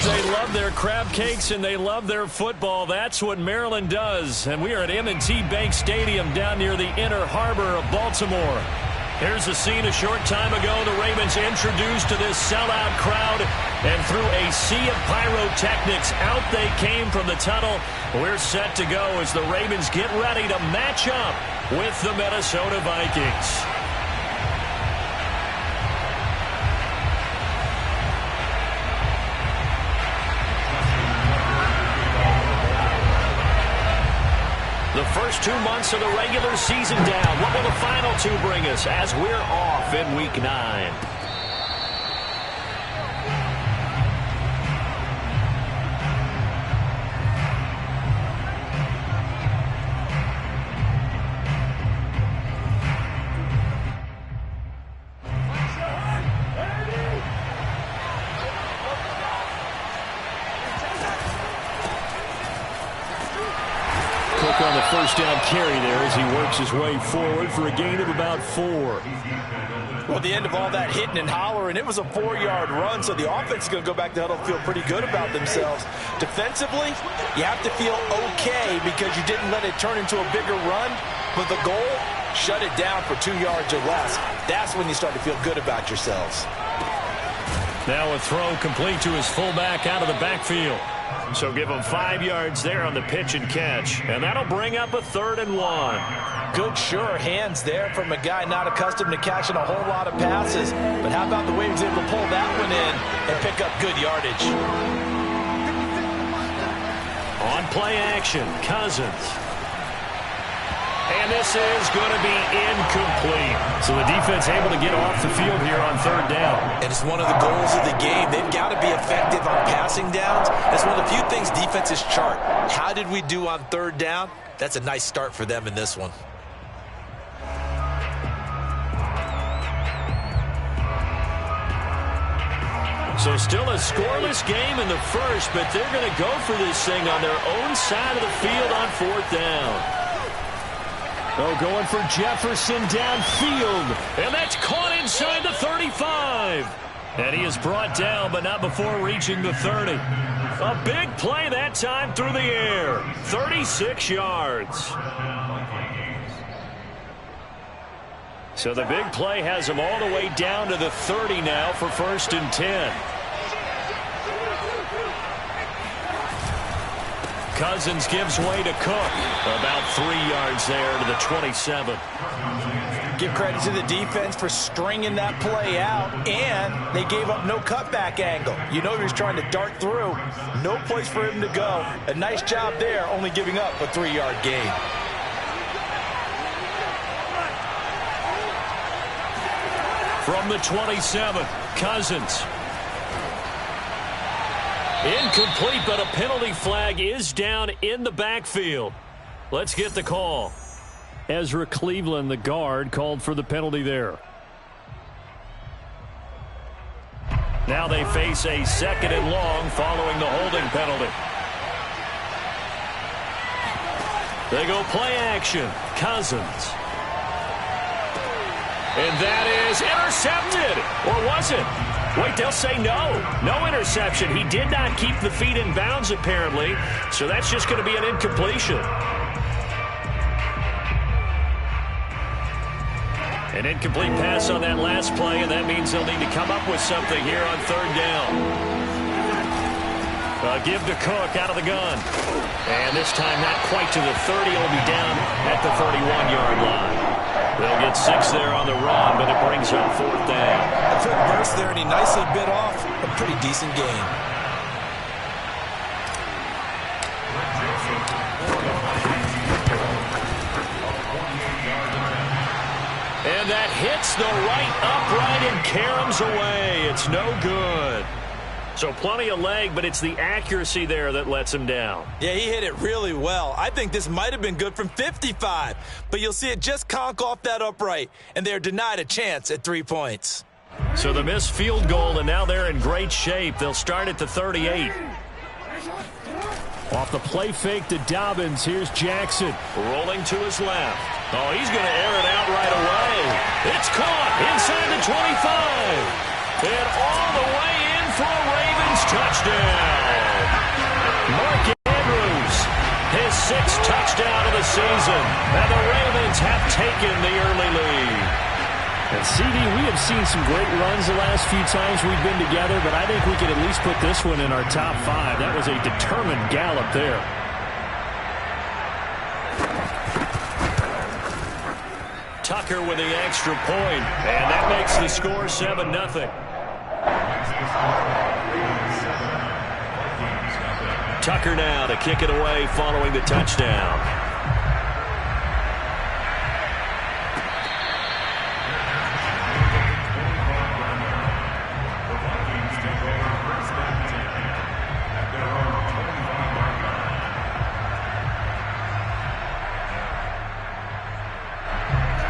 They love their crab cakes and they love their football. That's what Maryland does. And we are at M&T Bank Stadium down near the Inner Harbor of Baltimore. Here's the scene a short time ago. The Ravens introduced to this sellout crowd, and through a sea of pyrotechnics, out they came from the tunnel. We're set to go as the Ravens get ready to match up with the Minnesota Vikings. The first 2 months of the regular season down. What will the final two bring us as we're off in Week 9? On the first down carry there as he works his way forward for a gain of about 4. Well, at the end of all that hitting and hollering, it was a 4-yard run, so the offense is going to go back to huddle, feel pretty good about themselves. Defensively, you have to feel okay because you didn't let it turn into a bigger run, but the goal, shut it down for 2 yards or less. That's when you start to feel good about yourselves. Now a throw complete to his fullback out of the backfield. So give him 5 yards there on the pitch and catch. And that'll bring up a 3rd and 1. Good, sure hands there from a guy not accustomed to catching a whole lot of passes. But how about the way he was able to pull that one in and pick up good yardage? On play action, Cousins. And this is going to be incomplete. So the defense able to get off the field here on 3rd down. And it's one of the goals of the game. They've got to be effective on passing downs. That's one of the few things defenses chart. How did we do on 3rd down? That's a nice start for them in this one. So still a scoreless game in the first, but they're going to go for this thing on their own side of the field on 4th down. Oh, going for Jefferson downfield. And that's caught inside the 35. And he is brought down, but not before reaching the 30. A big play that time through the air. 36 yards. So the big play has him all the way down to the 30 now for 1st and 10. Cousins gives way to Cook. About 3 yards there to the 27. Give credit to the defense for stringing that play out, and they gave up no cutback angle. You know he was trying to dart through. No place for him to go. A nice job there, only giving up a 3-yard gain. From the 27, Cousins. Incomplete, but a penalty flag is down in the backfield. Let's get the call. Ezra Cleveland, the guard, called for the penalty there. Now they face a 2nd and long following the holding penalty. They go play action. Cousins. And that is intercepted. Or was it? Wait, they'll say no. No interception. He did not keep the feet in bounds, apparently. So that's just going to be an incompletion. An incomplete pass on that last play, and that means they'll need to come up with something here on 3rd down. Give to Cook out of the gun. And this time not quite to the 30. It'll be down at the 31-yard line. They'll get 6 there on the run, but it brings up 4th down. A quick burst there, and he nicely bit off a pretty decent gain. And that hits the right upright and caroms away. It's no good. So plenty of leg, but it's the accuracy there that lets him down. Yeah, he hit it really well. I think this might have been good from 55, but you'll see it just conk off that upright, and they're denied a chance at 3 points. So the missed field goal, and now they're in great shape. They'll start at the 38. Off the play fake to Dobbins, here's Jackson. Rolling to his left. Oh, he's going to air it out right away. It's caught inside the 25. And all the way in for a Ravens touchdown. Mark Andrews, his 6th touchdown of the season. And the Ravens have taken the early lead. And CD, we have seen some great runs the last few times we've been together, but I think we could at least put this one in our top 5. That was a determined gallop there. Tucker with the extra point, and that makes the score 7-0. Tucker now to kick it away following the touchdown.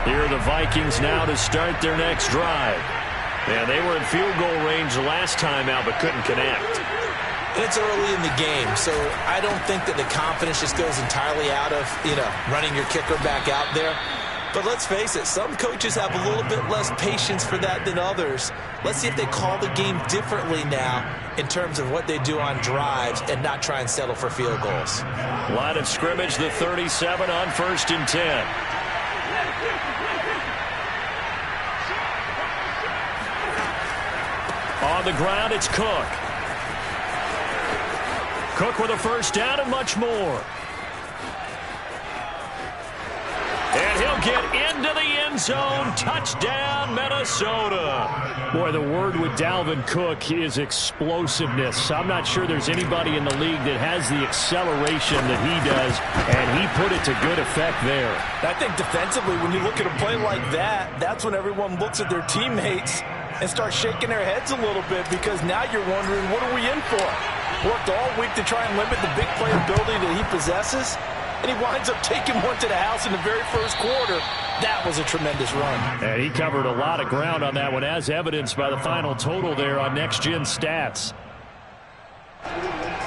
Here are the Vikings now to start their next drive. And they were in field goal range last time out but couldn't connect. It's early in the game, so I don't think that the confidence just goes entirely out of, running your kicker back out there. But let's face it, some coaches have a little bit less patience for that than others. Let's see if they call the game differently now in terms of what they do on drives and not try and settle for field goals. Line of scrimmage, the 37 on 1st and 10. On the ground, it's Cook. Cook with a first down and much more. And he'll get into the end zone. Touchdown, Minnesota. Boy, the word with Dalvin Cook is explosiveness. I'm not sure there's anybody in the league that has the acceleration that he does, and he put it to good effect there. I think defensively, when you look at a play like that, that's when everyone looks at their teammates and starts shaking their heads a little bit, because now you're wondering, what are we in for? Worked all week to try and limit the big play ability that he possesses, and he winds up taking one to the house in the very first quarter. That was a tremendous run. And he covered a lot of ground on that one, as evidenced by the final total there on Next Gen Stats.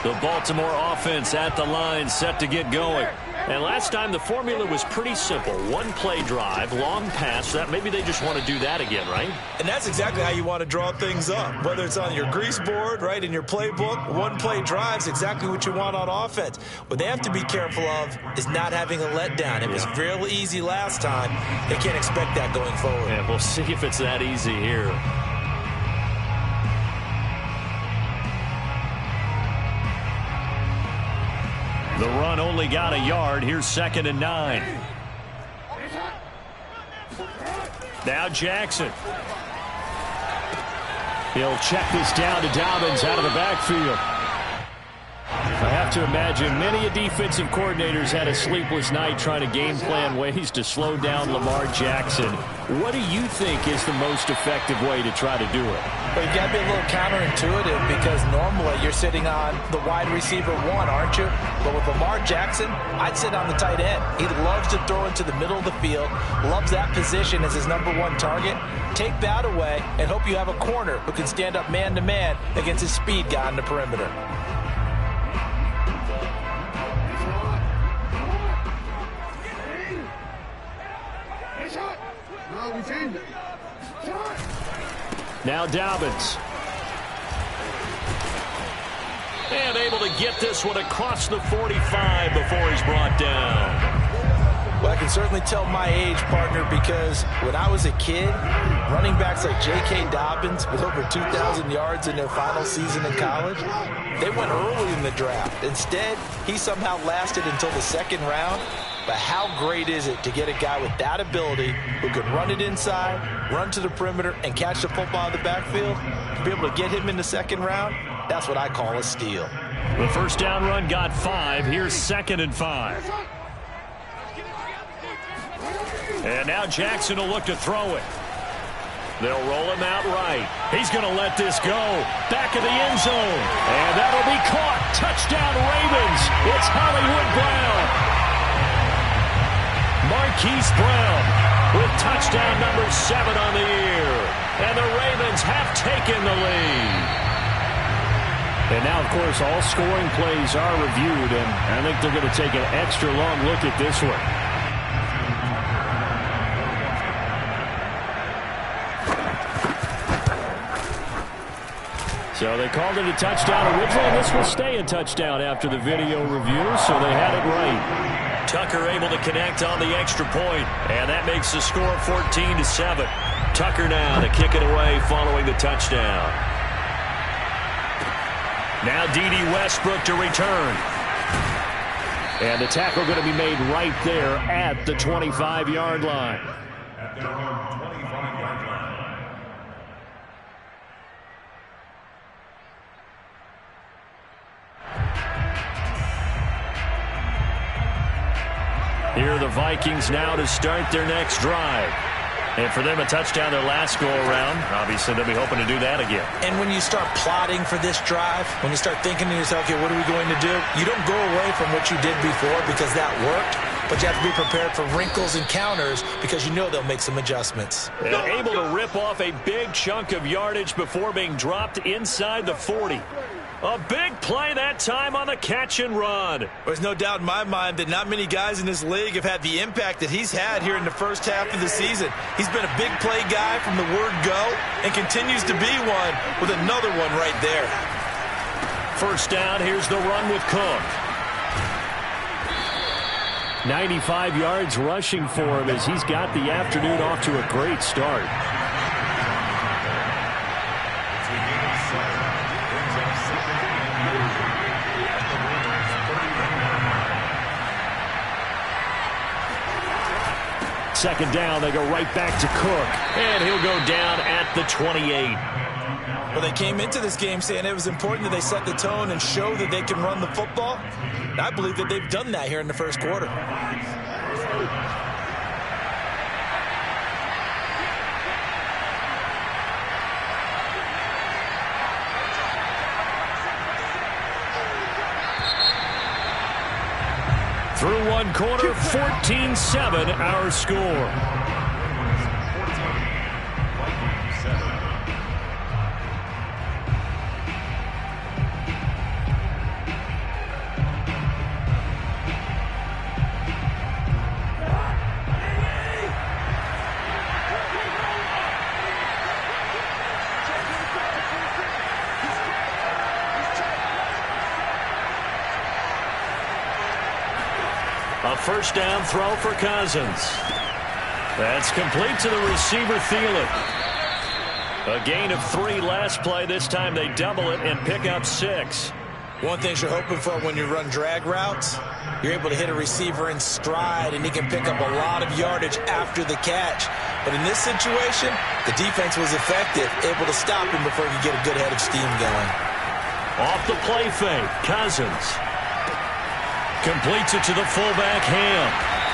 The Baltimore offense at the line, set to get going. And last time the formula was pretty simple. One play drive, long pass. That maybe they just want to do that again, right? And that's exactly how you want to draw things up. Whether it's on your grease board, right, in your playbook, one play drive is exactly what you want on offense. What they have to be careful of is not having a letdown. It was fairly easy last time. They can't expect that going forward. And we'll see if it's that easy here. The run only got a yard. Here's 2nd and 9. Now Jackson. He'll check this down to Dobbins out of the backfield. I have to imagine many a defensive coordinators had a sleepless night trying to game plan ways to slow down Lamar Jackson. What do you think is the most effective way to try to do it? Well, you've got to be a little counterintuitive, because normally you're sitting on the wide receiver 1, aren't you? But with Lamar Jackson, I'd sit on the tight end. He loves to throw into the middle of the field, loves that position as his #1 target. Take that away and hope you have a corner who can stand up man-to-man against his speed guy on the perimeter. Now Dobbins. And able to get this one across the 45 before he's brought down. Well, I can certainly tell my age, partner, because when I was a kid, running backs like J.K. Dobbins with over 2,000 yards in their final season in college, they went early in the draft. Instead, he somehow lasted until the 2nd round. But how great is it to get a guy with that ability who can run it inside, run to the perimeter, and catch the football in the backfield? To be able to get him in the 2nd round, that's what I call a steal. The first down run got 5. Here's 2nd and 5. And now Jackson will look to throw it. They'll roll him out right. He's going to let this go. Back of the end zone. And that'll be caught. Touchdown Ravens. It's Hollywood Brown. Marquise Brown with touchdown #7 on the year. And the Ravens have taken the lead. And now, of course, all scoring plays are reviewed, and I think they're going to take an extra long look at this one. So they called it a touchdown originally, and this will stay a touchdown after the video review, so they had it right. Tucker able to connect on the extra point, and that makes the score 14-7. Tucker now to kick it away following the touchdown. Now D.D. Westbrook to return. And the tackle going to be made right there at the 25-yard line. Here are the Vikings now to start their next drive. And for them, a touchdown their last go-around. Obviously, they'll be hoping to do that again. And when you start plotting for this drive, when you start thinking to yourself, okay, what are we going to do? You don't go away from what you did before because that worked, but you have to be prepared for wrinkles and counters because you know they'll make some adjustments. And able to rip off a big chunk of yardage before being dropped inside the 40. A big play that time on the catch and run. There's no doubt in my mind that not many guys in this league have had the impact that he's had here in the first half of the season. He's been a big play guy from the word go and continues to be one with another one right there. First down, here's the run with Cook. 95 yards rushing for him as he's got the afternoon off to a great start. Second down, they go right back to Cook. And he'll go down at the 28. Well, they came into this game saying it was important that they set the tone and show that they can run the football. And I believe that they've done that here in the first quarter. Through one quarter, 14-7 our score. A first down throw for Cousins. That's complete to the receiver, Thielen. A gain of 3 last play. This time they double it and pick up 6. One thing you're hoping for when you run drag routes, you're able to hit a receiver in stride, and he can pick up a lot of yardage after the catch. But in this situation, the defense was effective, able to stop him before he could get a good head of steam going. Off the play fake, Cousins. Completes it to the fullback, Ham.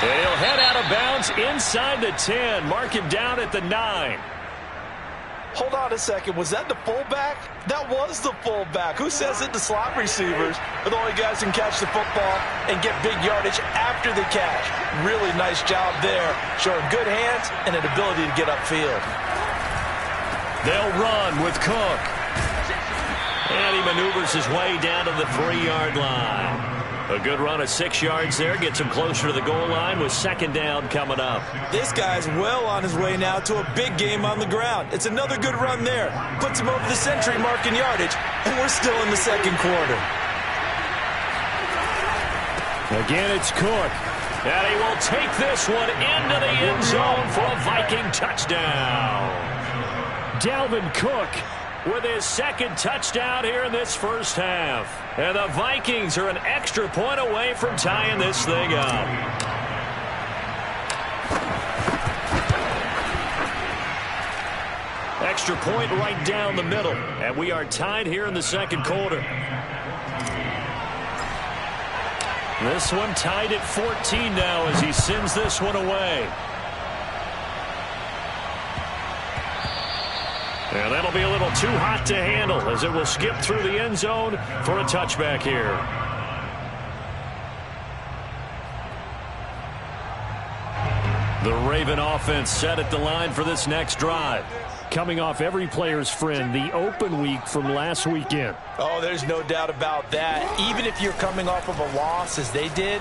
And he'll head out of bounds inside the 10. Mark him down at the 9. Hold on a second. Was that the fullback? That was the fullback. Who says it? The slot receivers are the only guys who can catch the football and get big yardage after the catch. Really nice job there, showing good hands and an ability to get upfield. They'll run with Cook. And he maneuvers his way down to the 3-yard line. A good run of 6 yards there. Gets him closer to the goal line with second down coming up. This guy's well on his way now to a big game on the ground. It's another good run there. Puts him over the century mark in yardage, and we're still in the second quarter. Again, it's Cook. And he will take this one into the end zone for a Viking touchdown. Dalvin Cook with his second touchdown here in this first half. And the Vikings are an extra point away from tying this thing up. Extra point right down the middle. And we are tied here in the second quarter. This one tied at 14 now as he sends this one away. And that'll be a little too hot to handle as it will skip through the end zone for a touchback here. The Raven offense set at the line for this next drive. Coming off every player's friend, the open week from last weekend. Oh, there's no doubt about that. Even if you're coming off of a loss as they did,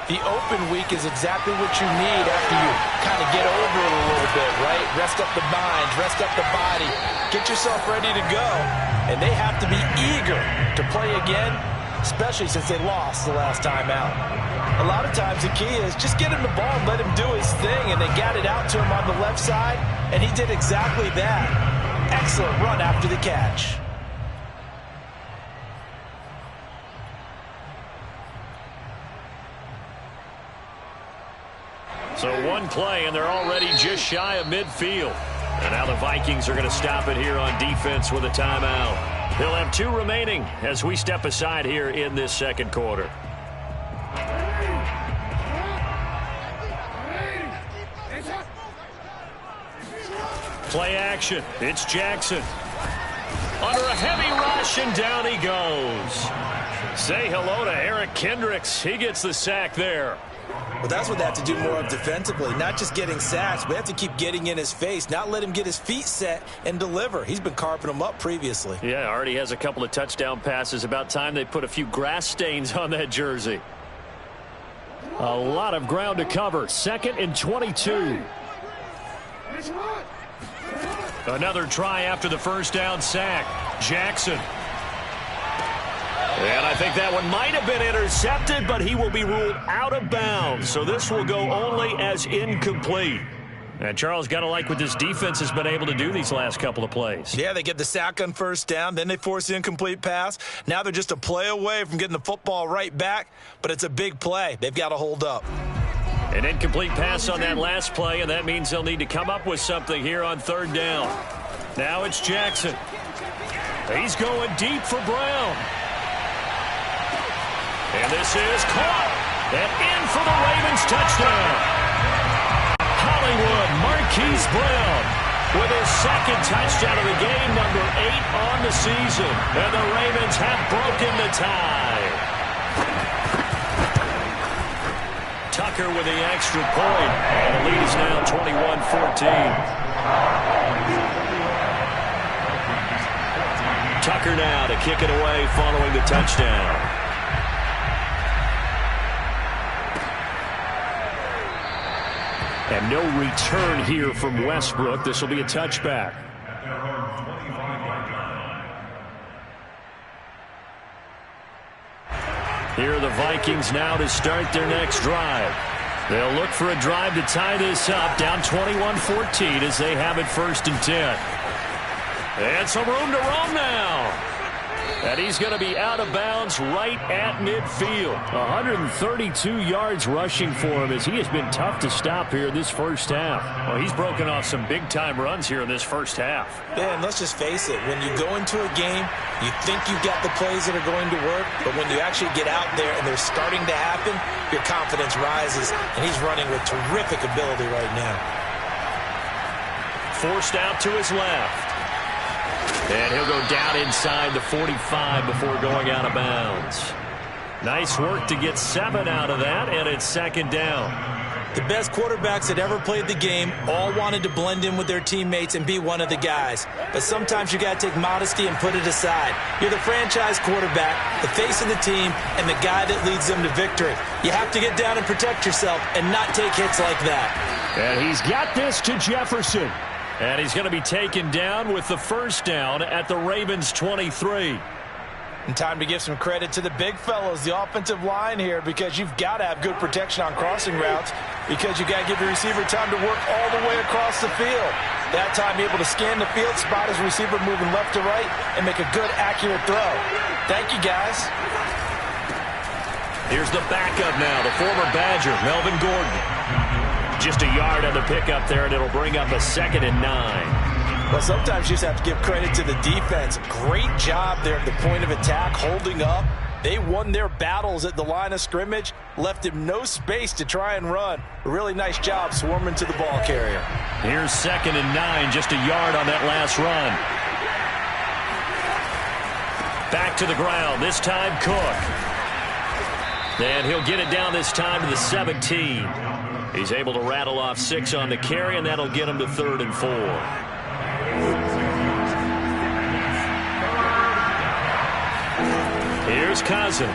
the open week is exactly what you need after you kind of get over it a little bit, right? rest up the mind, rest up the body, get yourself ready to go. And they have to be eager to play again, especially since they lost the last time out. A lot of times the key is just get him the ball and let him do his thing, and they got it out to him on the left side, and he did exactly that. Excellent run after the catch. So one play, and they're already just shy of midfield. And now the Vikings are going to stop it here on defense with a timeout. They'll have 2 remaining as we step aside here in this second quarter. Play action. It's Jackson. Under a heavy rush, and down he goes. Say hello to Eric Kendricks. He gets the sack there. Well, that's what they have to do more of defensively, not just getting sacks, but they have to keep getting in his face, not let him get his feet set and deliver. He's been carping them up previously. Yeah, already has a couple of touchdown passes. About time they put a few grass stains on that jersey. A lot of ground to cover. 2nd and 22. Another try after the first down sack. Jackson. And I think that one might have been intercepted, but he will be ruled out of bounds. So this will go only as incomplete. And Charles, got to like what this defense has been able to do these last couple of plays. Yeah, they get the sack on first down, then they force the incomplete pass. Now they're just a play away from getting the football right back, but it's a big play. They've got to hold up. An incomplete pass on that last play, and that means they'll need to come up with something here on 3rd down. Now it's Jackson. He's going deep for Brown. And this is caught. And in for the Ravens touchdown. Hollywood Marquise Brown with his 2nd touchdown of the game, number 8 on the season. And the Ravens have broken the tie. Tucker with the extra point. And the lead is now 21-14. Tucker now to kick it away following the touchdown. And no return here from Westbrook. This will be a touchback. Here are the Vikings now to start their next drive. They'll look for a drive to tie this up, down 21-14 as they have it 1st and 10. And some room to roam now. And he's going to be out of bounds right at midfield. 132 yards rushing for him as he has been tough to stop here this first half. Well, he's broken off some big-time runs here in this first half. Yeah, and let's just face it. When you go into a game, you think you've got the plays that are going to work, but when you actually get out there and they're starting to happen, your confidence rises, and he's running with terrific ability right now. Forced out to his left. And he'll go down inside the 45 before going out of bounds. Nice work to get 7 out of that, and it's 2nd down. The best quarterbacks that ever played the game all wanted to blend in with their teammates and be one of the guys. But sometimes you got to take modesty and put it aside. You're the franchise quarterback, the face of the team, and the guy that leads them to victory. You have to get down and protect yourself and not take hits like that. And he's got this to Jefferson. And he's going to be taken down with the first down at the Ravens 23. And time to give some credit to the big fellows, the offensive line here, because you've got to have good protection on crossing routes because you've got to give your receiver time to work all the way across the field. That time able to scan the field, spot his receiver moving left to right, and make a good, accurate throw. Thank you, guys. Here's the backup now, the former Badger, Melvin Gordon. Just a yard on the pickup there, and it'll bring up a 2nd and 9. Well, sometimes you just have to give credit to the defense. Great job there at the point of attack, holding up. They won their battles at the line of scrimmage, left him no space to try and run. A really nice job swarming to the ball carrier. Here's 2nd and 9, just a yard on that last run. Back to the ground, this time Cook. And he'll get it down this time to the 17. He's able to rattle off 6 on the carry, and that'll get him to 3rd and 4. Here's Cousins.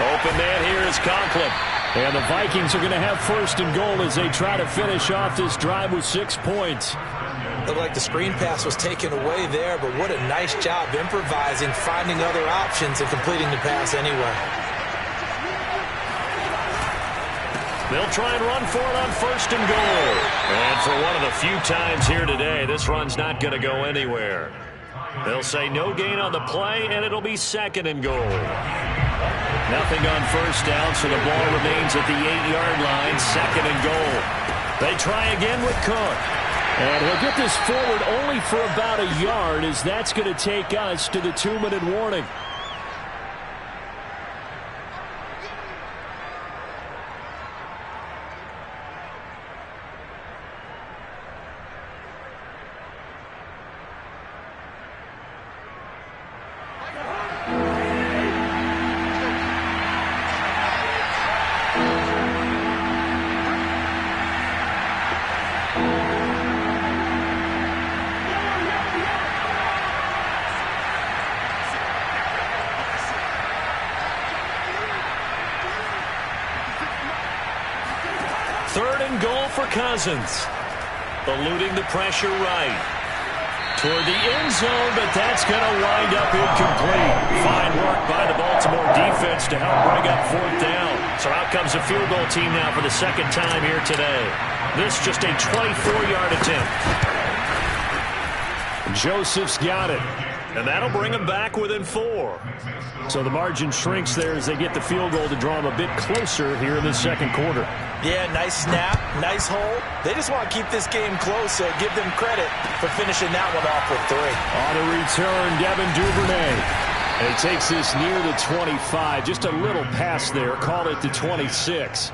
Open man here is Conklin. And the Vikings are going to have first and goal as they try to finish off this drive with 6 points. Looked like the screen pass was taken away there, but what a nice job improvising, finding other options, and completing the pass anyway. They'll try and run for it on first and goal. And for one of the few times here today, this run's not going to go anywhere. They'll say no gain on the play, and it'll be second and goal. Nothing on first down, so the ball remains at the 8-yard line, second and goal. They try again with Cook. And he'll get this forward only for about a yard, as that's going to take us to the 2-minute warning. Third and goal for Cousins. Eluding the pressure right. Toward the end zone, but that's going to wind up incomplete. Fine work by the Baltimore defense to help bring up fourth down. So out comes a field goal team now for the second time here today. This just a 24-yard attempt. Joseph's got it. And that'll bring them back within 4. So the margin shrinks there as they get the field goal to draw them a bit closer here in the second quarter. Yeah, nice snap, nice hole. They just want to keep this game close, so give them credit for finishing that one off with 3. On the return, Devin Duvernay. And he takes this near the 25. Just a little pass there. Call it the 26.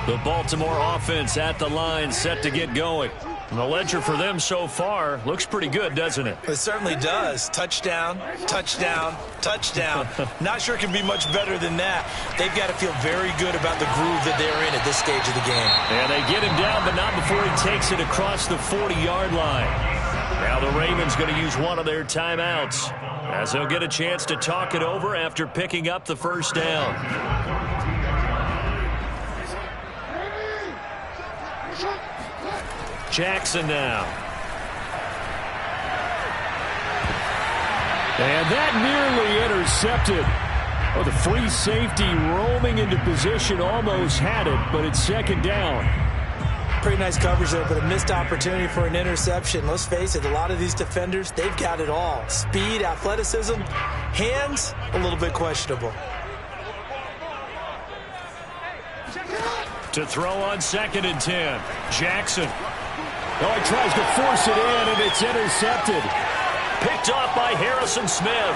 The Baltimore offense at the line, set to get going. And the ledger for them so far looks pretty good, doesn't it? It certainly does. Touchdown, touchdown, touchdown. Not sure it can be much better than that. They've got to feel very good about the groove that they're in at this stage of the game. And they get him down, but not before he takes it across the 40-yard line. Now the Ravens going to use one of their timeouts, as they'll get a chance to talk it over after picking up the first down. Jackson now. And that nearly intercepted. Oh, the free safety roaming into position almost had it, but it's second down. Pretty nice coverage there, but a missed opportunity for an interception. Let's face it, a lot of these defenders, they've got it all. Speed, athleticism, hands, a little bit questionable. To throw on second and 10, Jackson. Oh, he tries to force it in, and it's intercepted. Picked off by Harrison Smith.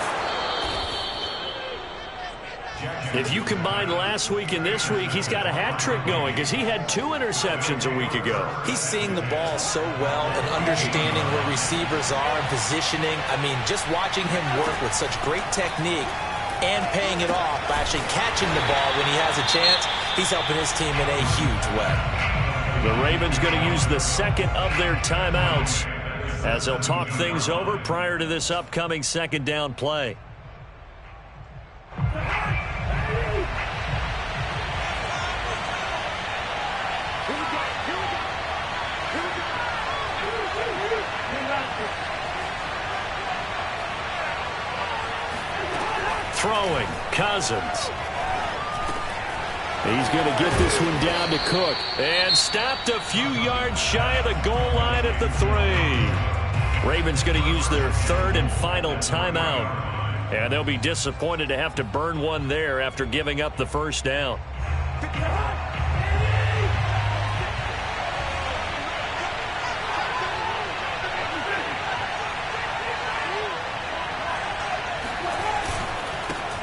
If you combine last week and this week, he's got a hat trick going because he had 2 interceptions a week ago. He's seeing the ball so well and understanding where receivers are and positioning. I mean, just watching him work with such great technique and paying it off by actually catching the ball when he has a chance, he's helping his team in a huge way. The Ravens going to use the second of their timeouts as they'll talk things over prior to this upcoming second down play. Throwing, Cousins. He's going to get this one down to Cook. And stopped a few yards shy of the goal line at the 3. Ravens going to use their third and final timeout. And they'll be disappointed to have to burn one there after giving up the first down.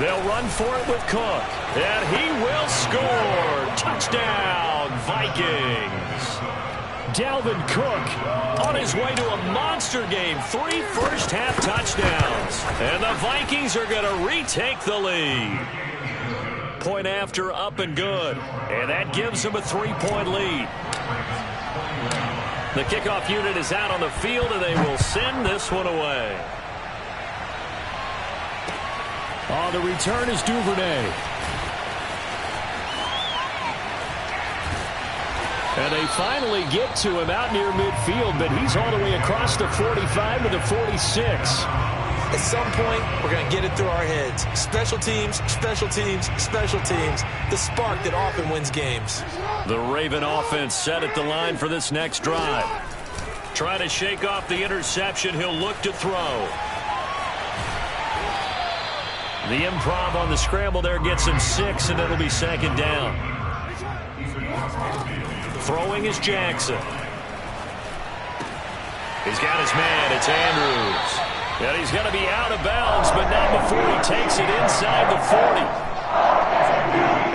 They'll run for it with Cook. And he will score. Touchdown, Vikings. Dalvin Cook on his way to a monster game. 3 first-half touchdowns. And the Vikings are going to retake the lead. point after up and good. And that gives them a 3-point lead. The kickoff unit is out on the field, and they will send this one away. On the return is Duvernay. And they finally get to him out near midfield, but he's all the way across the 45 to the 46. At some point, we're going to get it through our heads. Special teams, special teams, special teams. The spark that often wins games. The Raven offense set at the line for this next drive. Trying to shake off the interception. He'll look to throw. The improv on the scramble there gets him 6, and it'll be second down. Throwing is Jackson. He's got his man. It's Andrews. And he's going to be out of bounds, but not before he takes it inside the 40.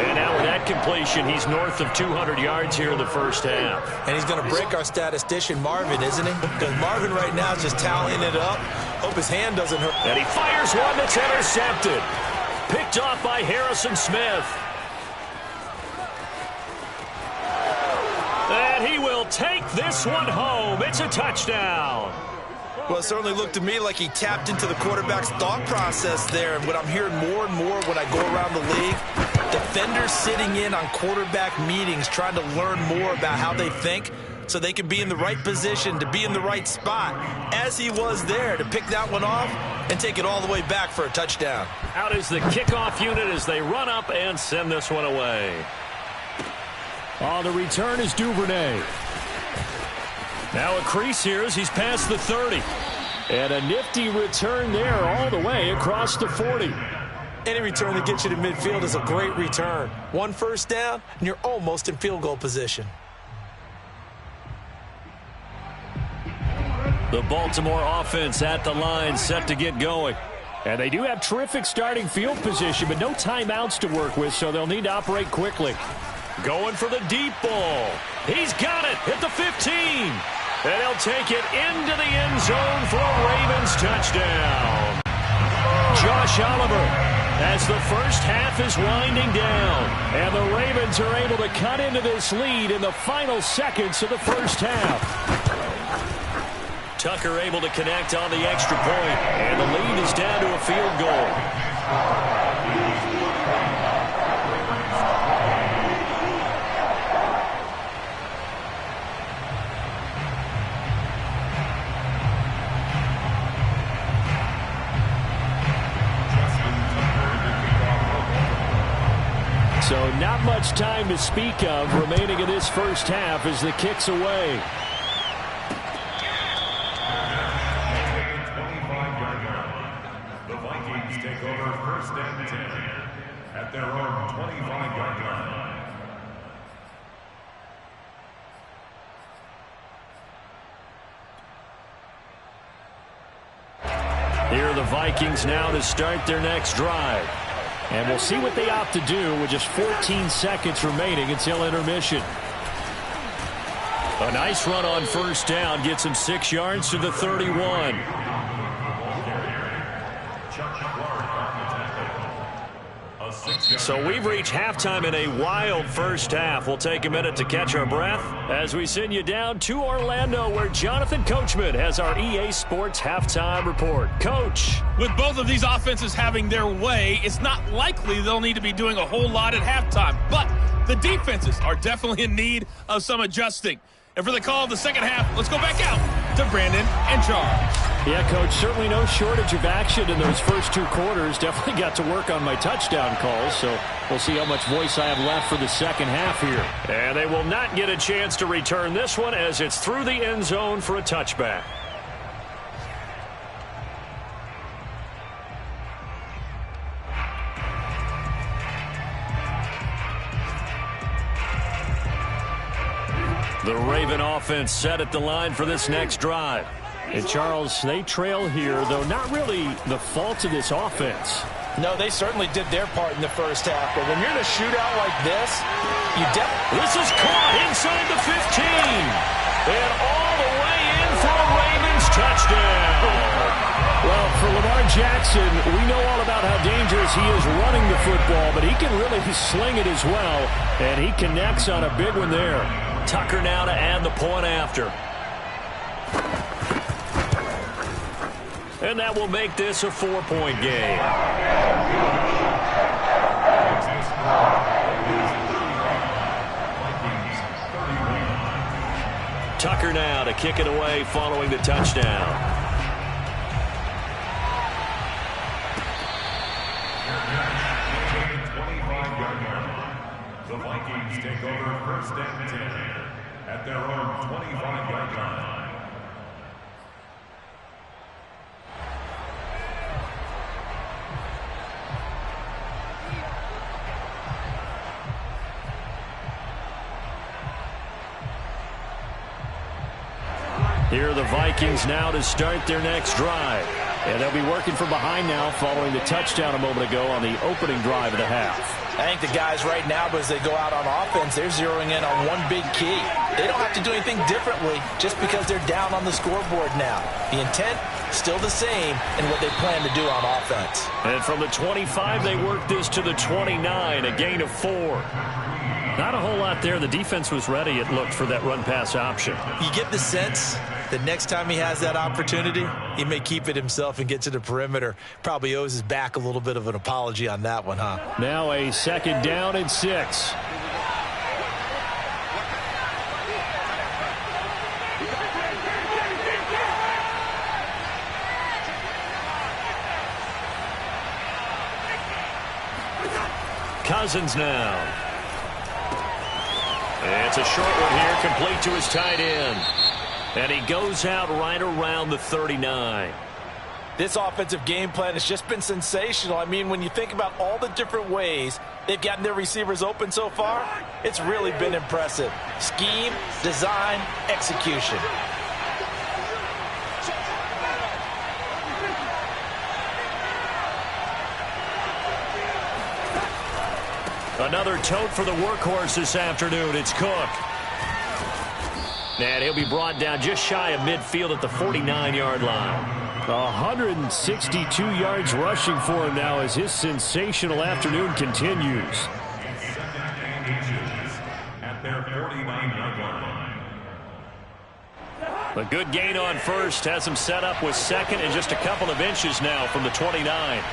And now with that completion, he's north of 200 yards here in the first half. And he's going to break our statistician Marvin, isn't he? Because Marvin right now is just tallying it up. Hope his hand doesn't hurt. And he fires one that's intercepted. Picked off by Harrison Smith. And he will take this one home. It's a touchdown. Well, it certainly looked to me like he tapped into the quarterback's thought process there. And what I'm hearing more and more when I go around the league, defenders sitting in on quarterback meetings trying to learn more about how they think so they can be in the right position, to be in the right spot, as he was there, to pick that one off and take it all the way back for a touchdown. Out is the kickoff unit as they run up and send this one away. On the return is Duvernay. Now a crease here as he's past the 30. And a nifty return there all the way across the 40. Any return that gets you to midfield is a great return. One first down, and you're almost in field goal position. The Baltimore offense at the line, set to get going. And they do have terrific starting field position, but no timeouts to work with, so they'll need to operate quickly. Going for the deep ball. He's got it at the 15. And he'll take it into the end zone for a Ravens touchdown. Josh Oliver, as the first half is winding down. And the Ravens are able to cut into this lead in the final seconds of the first half. Tucker able to connect on the extra point. And the lead is down to a field goal. So not much time to speak of remaining in this first half as the kick's away. The Vikings take over first and 10 at their own 25-yard line. Here are the Vikings now to start their next drive. And we'll see what they opt to do with just 14 seconds remaining until intermission. A nice run on first down gets him 6 yards to the 31. So we've reached halftime in a wild first half. We'll take a minute to catch our breath as we send you down to Orlando, where Jonathan Coachman has our EA Sports halftime report. Coach. With both of these offenses having their way, it's not likely they'll need to be doing a whole lot at halftime. But the defenses are definitely in need of some adjusting. And for the call of the second half, let's go back out to Brandon and Charles. Yeah, Coach, certainly no shortage of action in those first 2 quarters. Definitely got to work on my touchdown calls, so we'll see how much voice I have left for the second half here. And they will not get a chance to return this one as it's through the end zone for a touchback. The Raven offense set at the line for this next drive. And, Charles, they trail here, though not really the fault of this offense. No, they certainly did their part in the first half. But when you're in a shootout like this, This is caught inside the 15. And all the way in for a Ravens touchdown. Well, for Lamar Jackson, we know all about how dangerous he is running the football, but he can really sling it as well, and he connects on a big one there. Tucker now to add the point after. And that will make this a 4-point game. Tucker now to kick it away following the touchdown. The Vikings take over first and 10 at their own 25-yard line. Here are the Vikings now to start their next drive. And they'll be working from behind now following the touchdown a moment ago on the opening drive of the half. I think the guys right now, as they go out on offense, they're zeroing in on one big key. They don't have to do anything differently just because they're down on the scoreboard now. The intent, still the same in what they plan to do on offense. And from the 25, they work this to the 29, a gain of 4. Not a whole lot there. The defense was ready, it looked, for that run-pass option. You get the sense that next time he has that opportunity, he may keep it himself and get to the perimeter. Probably owes his back a little bit of an apology on that one, huh? Now a 2nd down and 6. Cousins now. It's a short one here, complete to his tight end. And he goes out right around the 39. This offensive game plan has just been sensational. I mean, when you think about all the different ways they've gotten their receivers open so far, it's really been impressive. Scheme, design, execution. Another tote for the workhorse this afternoon. It's Cook. And he'll be brought down just shy of midfield at the 49-yard line. 162 yards rushing for him now as his sensational afternoon continues. At their 49-yard line. A good gain on first has him set up with second and just a couple of inches now from the 29.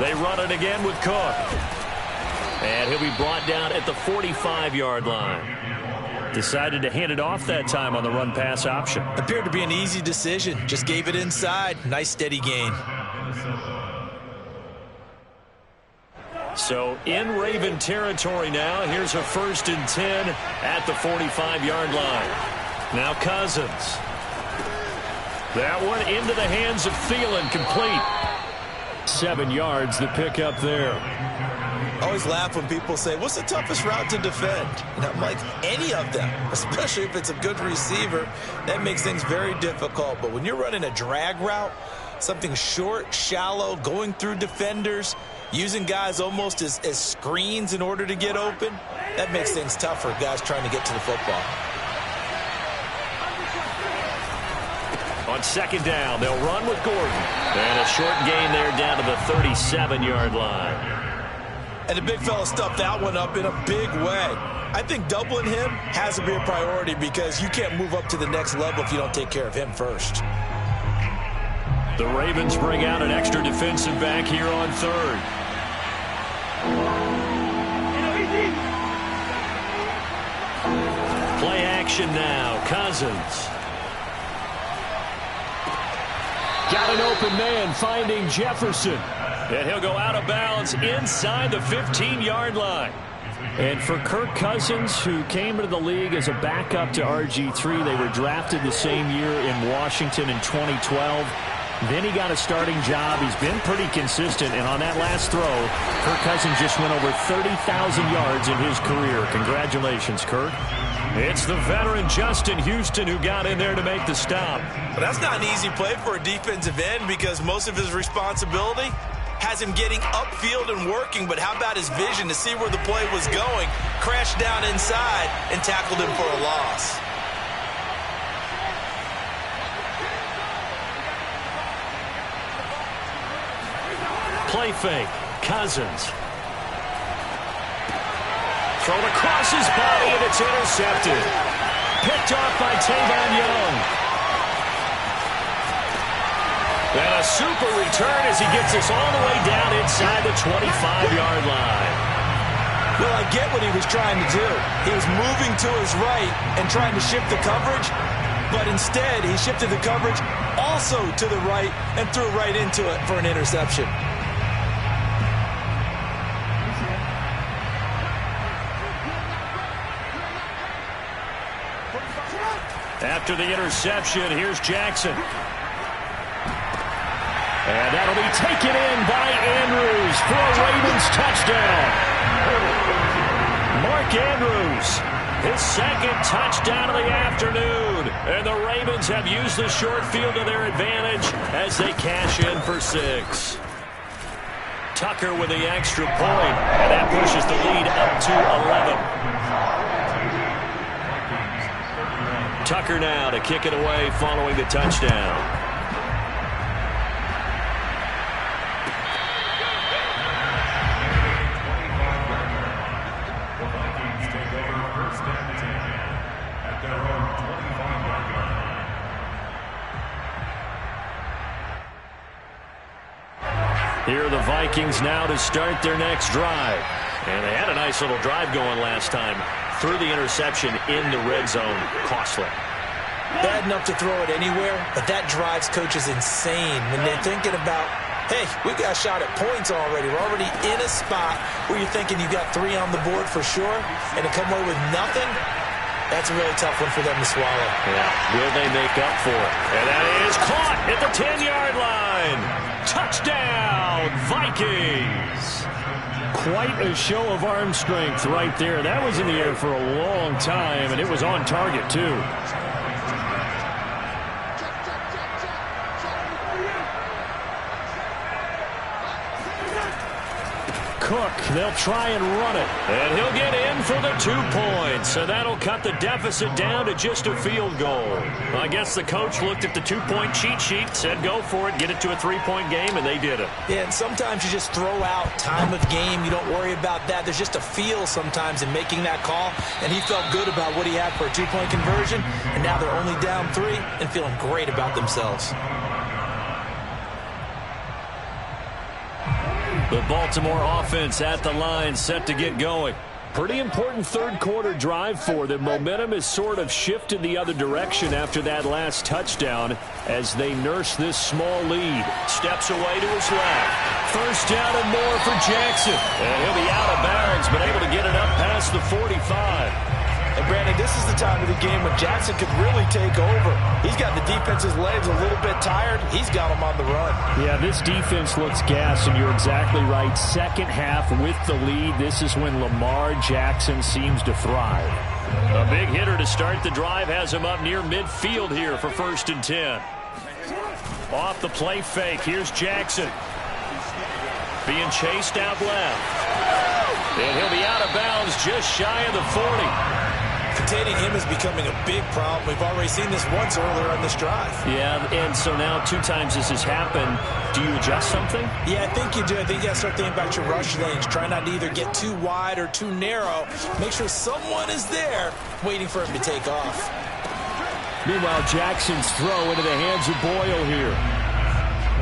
They run it again with Cook. And he'll be brought down at the 45-yard line. Decided to hand it off that time on the run-pass option. Appeared to be an easy decision. Just gave it inside. Nice steady gain. So in Raven territory now. Here's a 1st and 10 at the 45-yard line. Now Cousins. That one into the hands of Thielen, complete. 7 yards, the pickup there. I always laugh when people say, what's the toughest route to defend? And I'm like, any of them, especially if it's a good receiver. That makes things very difficult. But when you're running a drag route, something short, shallow, going through defenders, using guys almost as screens in order to get open, that makes things tough for guys trying to get to the football. On 2nd down, they'll run with Gordon. And a short gain there down to the 37-yard line. And the big fella stuffed that one up in a big way. I think doubling him has to be a priority because you can't move up to the next level if you don't take care of him first. The Ravens bring out an extra defensive back here on 3rd. Play action now. Cousins. Got an open man finding Jefferson. And he'll go out of bounds inside the 15-yard line. And for Kirk Cousins, who came into the league as a backup to RG3, they were drafted the same year in Washington in 2012. Then he got a starting job. He's been pretty consistent. And on that last throw, Kirk Cousins just went over 30,000 yards in his career. Congratulations, Kirk. It's the veteran Justin Houston who got in there to make the stop. But that's not an easy play for a defensive end because most of his responsibility has him getting upfield and working, but how about his vision to see where the play was going, crashed down inside, and tackled him for a loss. play fake. Cousins. Thrown across his body, and it's intercepted. Picked off by Tavon Young. And a super return as he gets us all the way down inside the 25-yard line. Well, I get what he was trying to do. He was moving to his right and trying to shift the coverage, but instead he shifted the coverage also to the right and threw right into it for an interception. After the interception, here's Jackson. And that'll be taken in by Andrews for a Ravens touchdown. Mark Andrews, his second touchdown of the afternoon. And the Ravens have used the short field to their advantage as they cash in for 6. Tucker with the extra point, and that pushes the lead up to 11. Tucker now to kick it away following the touchdown. The Vikings take over first and 10 at their own 25-yard line. Here are the Vikings now to start their next drive. And they had a nice little drive going last time. Threw the interception in the red zone. Costly. Bad enough to throw it anywhere, but that drives coaches insane when they're thinking about, hey, we got a shot at points already. We're already in a spot where you're thinking you got 3 on the board for sure, and to come away with nothing, that's a really tough one for them to swallow. Yeah, will they make up for it? And that is caught at the 10-yard line. Touchdown, Vikings. Quite a show of arm strength right there. That was in the air for a long time, and it was on target, too. Cook, they'll try and run it. And he'll get in for the 2 points. And that'll cut the deficit down to just a field goal. I guess the coach looked at the 2-point cheat sheet, said go for it, get it to a 3-point game, and they did it. Yeah, and sometimes you just throw out time of game. You don't worry about that. There's just a feel sometimes in making that call. And he felt good about what he had for a 2-point conversion. And now they're only down 3 and feeling great about themselves. The Baltimore offense at the line, set to get going. Pretty important third-quarter drive for them. Momentum has sort of shifted the other direction after that last touchdown as they nurse this small lead. Steps away to his left. First down and more for Jackson. And he'll be out of bounds, but able to get it up past the 45. And, Brandon, this is the time of the game when Jackson could really take over. He's got the defense's legs a little bit tired. He's got them on the run. Yeah, this defense looks gassed, and you're exactly right. Second half with the lead, this is when Lamar Jackson seems to thrive. A big hitter to start the drive has him up near midfield here for 1st and 10. Off the play fake, here's Jackson. Being chased out left. And he'll be out of bounds just shy of the 40. Containing him is becoming a big problem. We've already seen this once earlier on this drive. Yeah, and so now 2 times this has happened. Do you adjust something? Yeah, I think you do. I think you got to start thinking about your rush lanes. Try not to either get too wide or too narrow. Make sure someone is there waiting for him to take off. Meanwhile, Jackson's throw into the hands of Boyle here.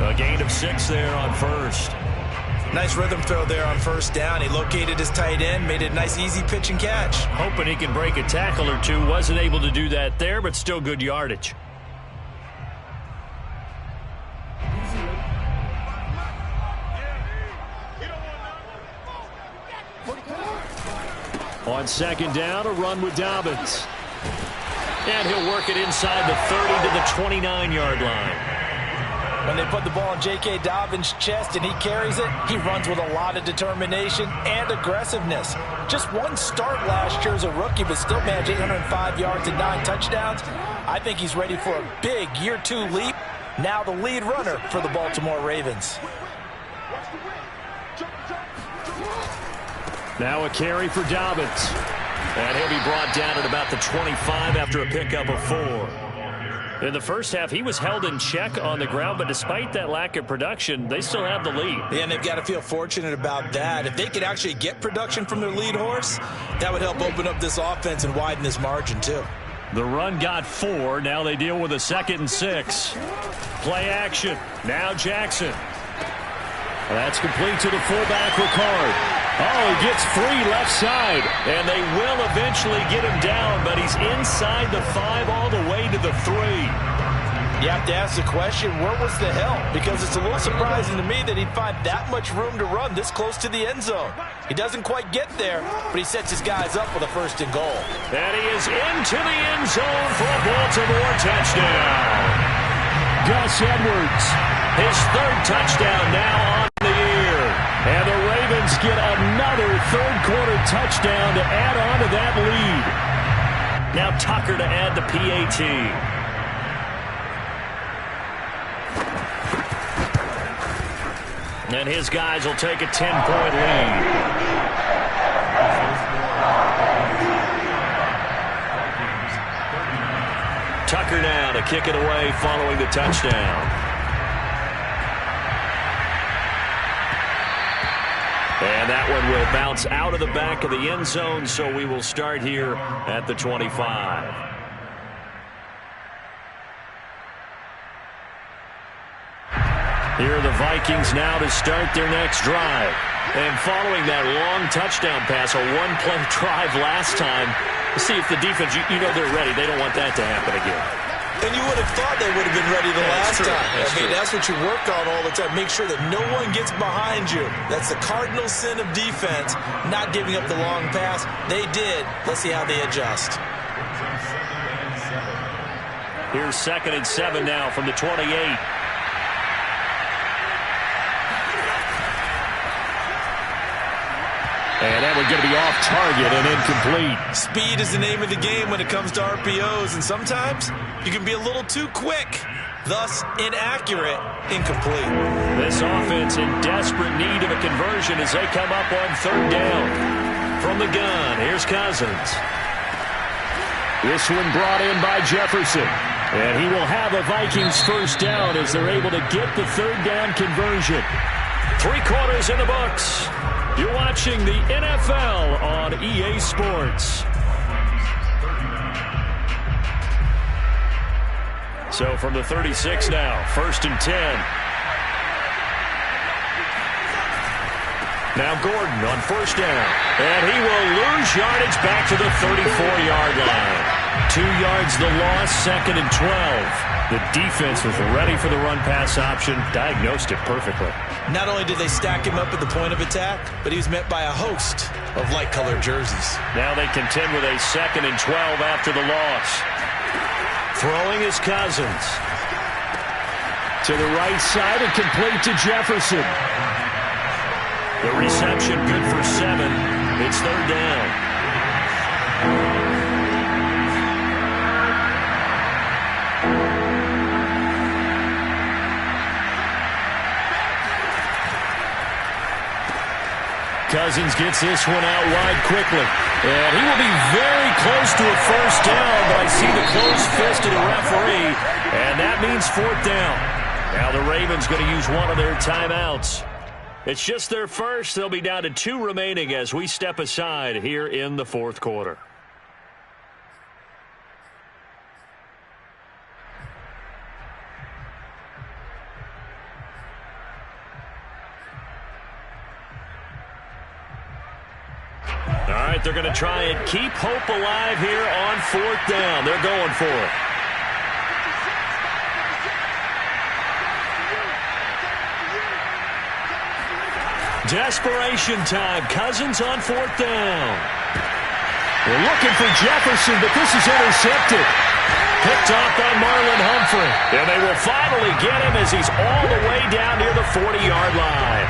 A gain of 6 there on first. Nice rhythm throw there on first down. He located his tight end, made it a nice easy pitch and catch. Hoping he can break a tackle or 2. Wasn't able to do that there, but still good yardage. On second down, a run with Dobbins. And he'll work it inside the 30 to the 29-yard line. When they put the ball in J.K. Dobbins' chest and he carries it, he runs with a lot of determination and aggressiveness. Just one start last year as a rookie, but still managed 805 yards and 9 touchdowns. I think he's ready for a big year 2 leap. Now the lead runner for the Baltimore Ravens. Now a carry for Dobbins. And he'll be brought down at about the 25 after a pickup of 4. In the first half, he was held in check on the ground, but despite that lack of production, they still have the lead. Yeah, and they've got to feel fortunate about that. If they could actually get production from their lead horse, that would help open up this offense and widen this margin, too. The run got 4. Now they deal with a 2nd and 6. Play action. Now Jackson. That's complete to the fullback, Ricard. Oh, he gets free left side. And they will eventually get him down, but he's inside the 5 all the way to the 3. You have to ask the question, where was the help? Because it's a little surprising to me that he'd find that much room to run this close to the end zone. He doesn't quite get there, but he sets his guys up with a 1st and goal. And he is into the end zone for a Baltimore touchdown. Gus Edwards, his 3rd touchdown now on the year. And the Ravens get another 3rd-quarter touchdown to add on to that lead. Now Tucker to add the PAT. And his guys will take a 10-point lead. Tucker now to kick it away following the touchdown. And that one will bounce out of the back of the end zone, so we will start here at the 25. Here are the Vikings now to start their next drive. And following that long touchdown pass, a one-play drive last time, let's see if the defense, you know they're ready. They don't want that to happen again. And you would have thought they would have been ready the last time. That's what you work on all the time. Make sure that no one gets behind you. That's the cardinal sin of defense, not giving up the long pass. They did. Let's see how they adjust. Here's 2nd and 7 now from the 28. And that one going to be off target and incomplete. Speed is the name of the game when it comes to RPOs, and sometimes you can be a little too quick, thus inaccurate, incomplete. This offense in desperate need of a conversion as they come up on 3rd down. From the gun, here's Cousins. This one brought in by Jefferson. And he will have a Vikings 1st down as they're able to get the 3rd down conversion. 3 quarters in the books. You're watching the NFL on EA Sports. So from the 36 now, 1st and 10. Now Gordon on 1st down. And he will lose yardage back to the 34-yard line. 2 yards the loss, 2nd and 12. The defense was ready for the run-pass option, diagnosed it perfectly. Not only did they stack him up at the point of attack, but he was met by a host of light-colored jerseys. Now they contend with a 2nd and 12 after the loss. Throwing is Cousins. To the right side and complete to Jefferson. The reception good for 7. It's 3rd down. Cousins gets this one out wide quickly. And he will be very close to a 1st down, but I see the closed fist of the referee, and that means 4th down. Now the Ravens going to use one of their timeouts. It's just their first. They'll be down to 2 remaining as we step aside here in the 4th quarter. All right, they're going to try and keep hope alive here on 4th down. They're going for it. Desperation time. Cousins on 4th down. They're looking for Jefferson, but this is intercepted. Picked off by Marlon Humphrey. And they will finally get him as he's all the way down near the 40-yard line.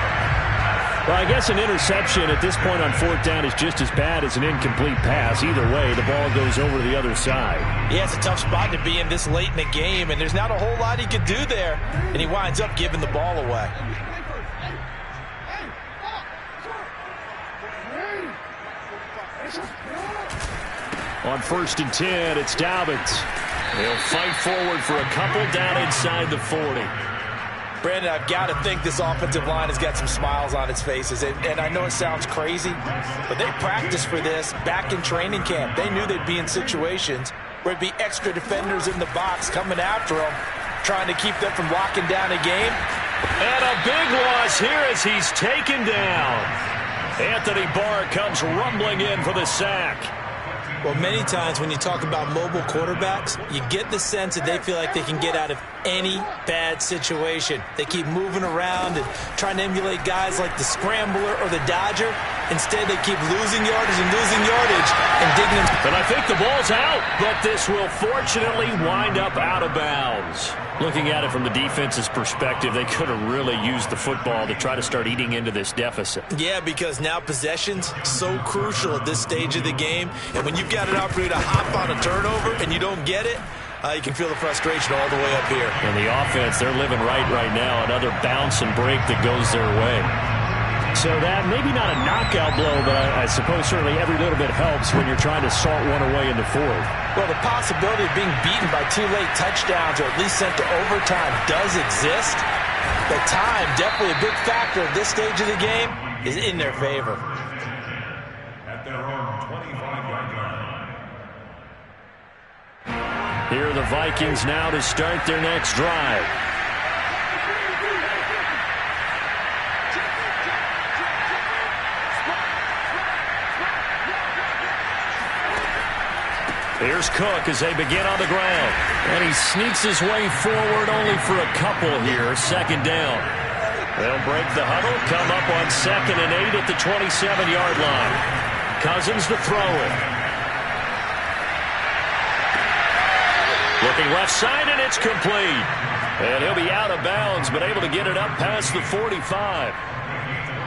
Well, I guess an interception at this point on 4th down is just as bad as an incomplete pass. Either way, the ball goes over to the other side. Yeah, it's a tough spot to be in this late in the game, and there's not a whole lot he could do there, and he winds up giving the ball away. On 1st and 10, it's Dobbins. He'll fight forward for a couple down inside the 40. Brandon, I've got to think this offensive line has got some smiles on its faces. And I know it sounds crazy, but they practiced for this back in training camp. They knew they'd be in situations where it'd be extra defenders in the box coming after them, trying to keep them from locking down a game. And a big loss here as he's taken down. Anthony Barr comes rumbling in for the sack. Well, many times when you talk about mobile quarterbacks, you get the sense that they feel like they can get out of any bad situation. They keep moving around and trying to emulate guys like the Scrambler or the Dodger. Instead, they keep losing yardage and losing yardage and digging them. But I think the ball's out, but this will fortunately wind up out of bounds. Looking at it from the defense's perspective, they could have really used the football to try to start eating into this deficit. Yeah, because now possession's so crucial at this stage of the game. And when you've got an opportunity to hop on a turnover and you don't get it, you can feel the frustration all the way up here. And the offense, they're living right now. Another bounce and break that goes their way. So that maybe not a knockout blow, but I suppose certainly every little bit helps when you're trying to salt one away in the fourth. Well, the possibility of being beaten by 2 late touchdowns or at least sent to overtime does exist. But time, definitely a big factor at this stage of the game, is in their favor. At their own 25-yard line. Here are the Vikings now to start their next drive. Here's Cook as they begin on the ground. And he sneaks his way forward only for a couple here. Second down. They'll break the huddle, come up on 2nd and 8 at the 27-yard line. Cousins to throw it. Looking left side, and it's complete. And he'll be out of bounds, but able to get it up past the 45.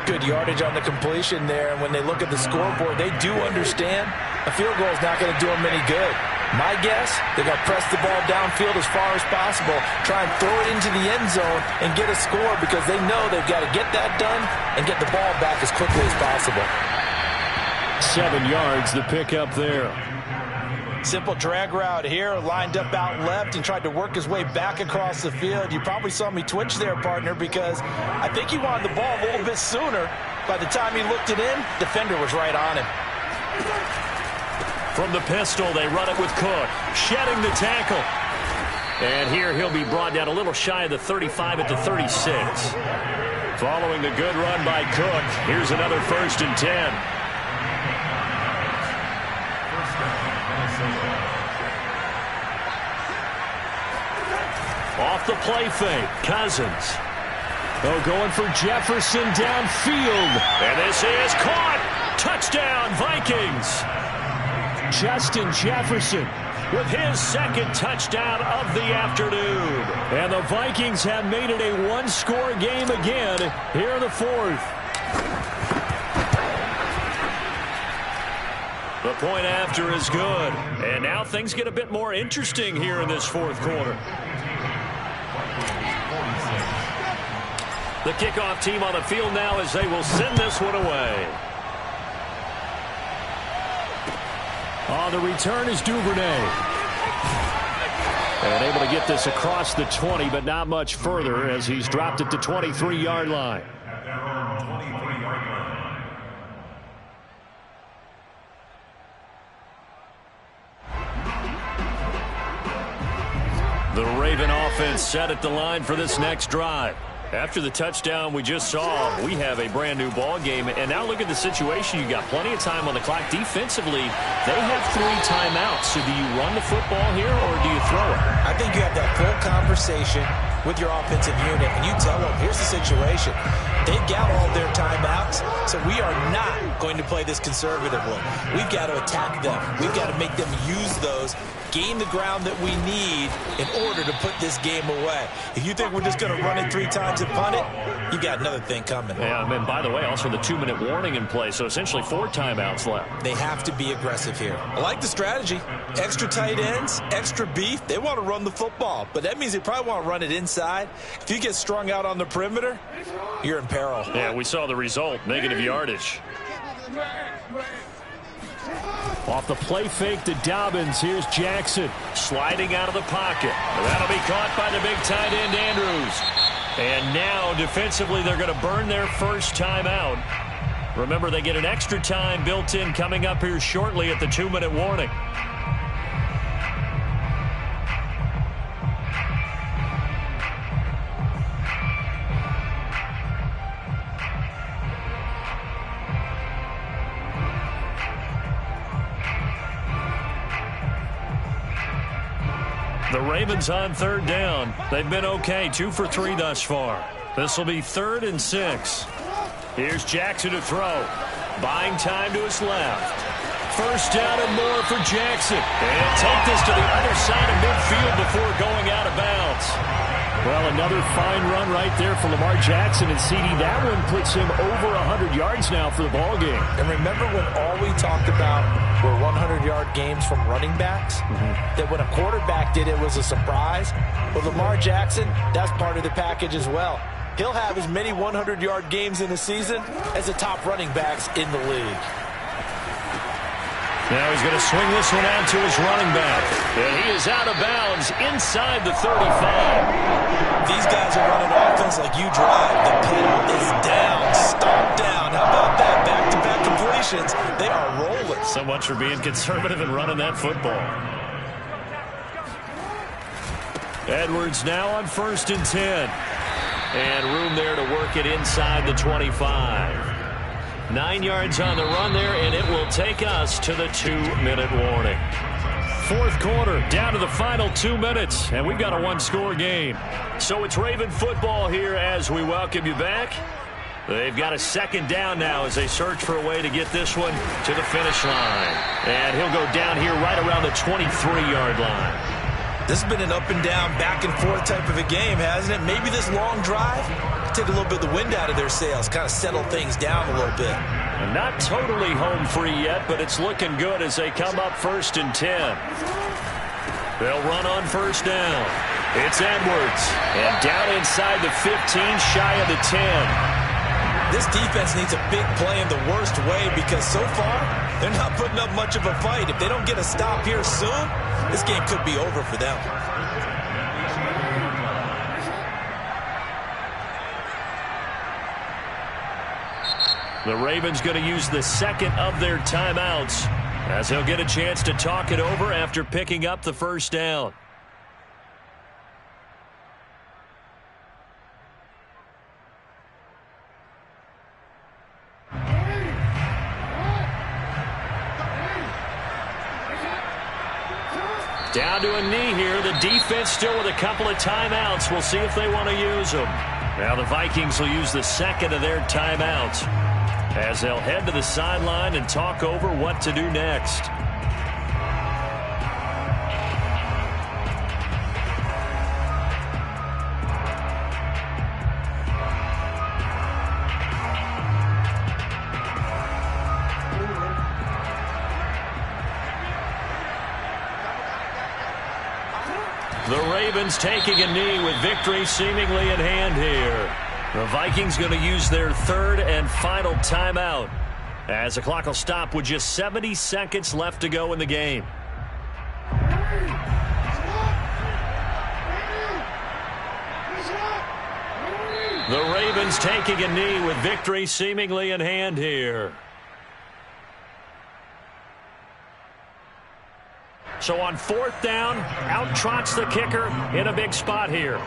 Good yardage on the completion there, and when they look at the scoreboard, they do understand a field goal is not going to do them any good. My guess, they're going to press the ball downfield as far as possible, try and throw it into the end zone and get a score because they know they've got to get that done and get the ball back as quickly as possible. 7 yards the pick up there. Simple drag route here, lined up out left and tried to work his way back across the field. You probably saw me twitch there, partner, because I think he wanted the ball a little bit sooner. By the time he looked it in, defender was right on him. From the pistol, they run it with Cook, shedding the tackle. And here he'll be brought down a little shy of the 35 at the 36. Following the good run by Cook, here's another 1st and 10. Off the play fake, Cousins. Oh, going for Jefferson downfield. And this is caught. Touchdown, Vikings. Justin Jefferson with his 2nd touchdown of the afternoon. And the Vikings have made it a one-score game again here in the 4th. The point after is good. And now things get a bit more interesting here in this 4th quarter. The kickoff team on the field now as they will send this one away. On the return is Duvernay. And able to get this across the 20, but not much further as he's dropped it to 23-yard line. At their own 23-yard line. The Raven offense set at the line for this next drive. After the touchdown we just saw, we have a brand new ball game. And now look at the situation. You got plenty of time on the clock. Defensively, they have 3 timeouts. So do you run the football here or do you throw it? I think you have that full conversation with your offensive unit, and you tell them, here's the situation. They've got all their timeouts, so we are not going to play this conservatively. We've got to attack them. We've got to make them use those, gain the ground that we need in order to put this game away. If you think we're just going to run it 3 times and punt it, you got another thing coming. Yeah, and by the way, also the 2-minute warning in play, so essentially 4 timeouts left. They have to be aggressive here. I like the strategy. Extra tight ends, extra beef. They want to run the football, but that means they probably want to run it inside. If you get strung out on the perimeter, you're in peril. Yeah, we saw the result, negative yardage. Off the play fake to Dobbins, here's Jackson. Sliding out of the pocket. That'll be caught by the big tight end, Andrews. And now, defensively, they're going to burn their first timeout. Remember, they get an extra time built in coming up here shortly at the 2-minute warning. The Ravens on third down. They've been okay, 2 for 3 thus far. This will be 3rd and 6. Here's Jackson to throw. Buying time to his left. First down and more for Jackson. And he'll take this to the other side of midfield before going out of bounds. Well, another fine run right there for Lamar Jackson, and CD, that one puts him over 100 yards now for the ball game. And remember when all we talked about were 100-yard games from running backs? That when a quarterback did it was a surprise? Well, Lamar Jackson, that's part of the package as well. He'll have as many 100-yard games in a season as the top running backs in the league. Now he's going to swing this one out to his running back. And he is out of bounds inside the 35. These guys are running offense like you drive. The pedal is down, stomp down. How about that? Back-to-back completions. They are rolling. So much for being conservative and running that football. Edwards now on 1st and 10. And room there to work it inside the 25. 9 yards on the run there, and it will take us to the 2-minute warning. 4th quarter, down to the final 2 minutes, and we've got a 1-score game. So it's Raven football here as we welcome you back. They've got a 2nd down now as they search for a way to get this one to the finish line. And he'll go down here right around the 23-yard line. This has been an up-and-down, back-and-forth type of a game, hasn't it? Maybe this long drive take a little bit of the wind out of their sails, kind of settle things down a little bit. And not totally home free yet, but it's looking good as they come up 1st and 10. They'll run on 1st down. It's Edwards. And down inside the 15, shy of the 10. This defense needs a big play in the worst way because so far, they're not putting up much of a fight. If they don't get a stop here soon, this game could be over for them. The Ravens going to use the 2nd of their timeouts as he'll get a chance to talk it over after picking up the 1st down. Down to a knee here. The defense still with a couple of timeouts. We'll see if they want to use them. Now the Vikings will use the 2nd of their timeouts as they'll head to the sideline and talk over what to do next. The Ravens taking a knee with victory seemingly in hand here. The Vikings going to use their 3rd and final timeout as the clock will stop with just 70 seconds left to go in the game. The Ravens taking a knee with victory seemingly in hand here. So on 4th down, out trots the kicker in a big spot here.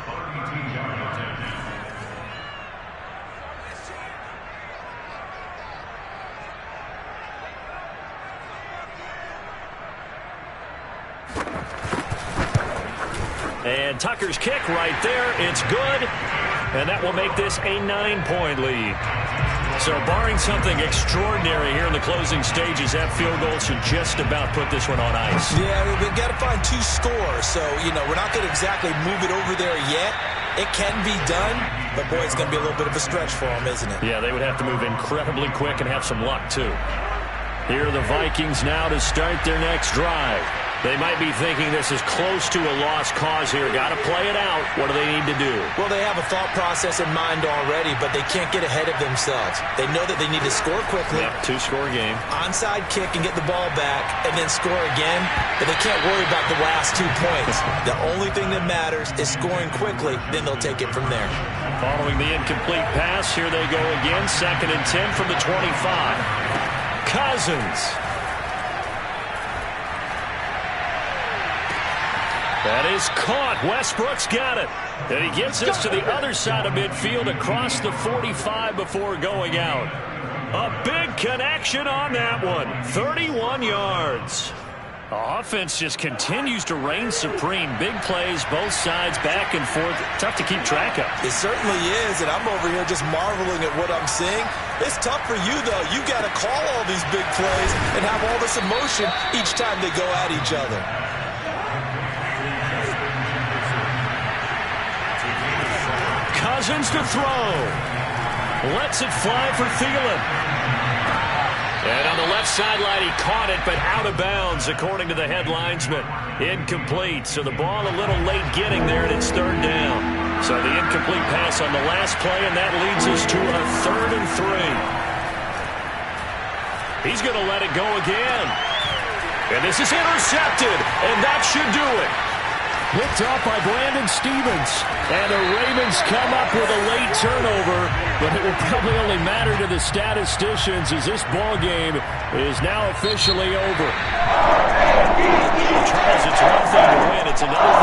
And Tucker's kick right there. It's good. And that will make this a 9-point lead. So barring something extraordinary here in the closing stages, that field goal should just about put this one on ice. Yeah, we've got to find 2 scores. So, we're not going to exactly move it over there yet. It can be done, but boy, it's going to be a little bit of a stretch for them, isn't it? Yeah, they would have to move incredibly quick and have some luck, too. Here are the Vikings now to start their next drive. They might be thinking this is close to a lost cause here. Got to play it out. What do they need to do? Well, they have a thought process in mind already, but they can't get ahead of themselves. They know that they need to score quickly. Yep, two-score game. Onside kick and get the ball back and then score again, but they can't worry about the last 2 points. The only thing that matters is scoring quickly, then they'll take it from there. Following the incomplete pass, here they go again. 2nd and 10 from the 25. Cousins. That is caught. Westbrook's got it. And he gets us to the other side of midfield across the 45 before going out. A big connection on that one. 31 yards. Offense just continues to reign supreme. Big plays, both sides, back and forth. Tough to keep track of. It certainly is, and I'm over here just marveling at what I'm seeing. It's tough for you, though. You got to call all these big plays and have all this emotion each time they go at each other. Cousins to throw. Lets it fly for Thielen. And on the left sideline, he caught it, but out of bounds, according to the head linesman. Incomplete, so the ball a little late getting there, and it's 3rd down. So the incomplete pass on the last play, and that leads us to a 3rd and 3. He's going to let it go again. And this is intercepted, and that should do it. Picked off by Brandon Stevens. And the Ravens come up with a late turnover, but it will probably only matter to the statisticians as this ball game is now officially over. Charles, it's one thing to win. It's another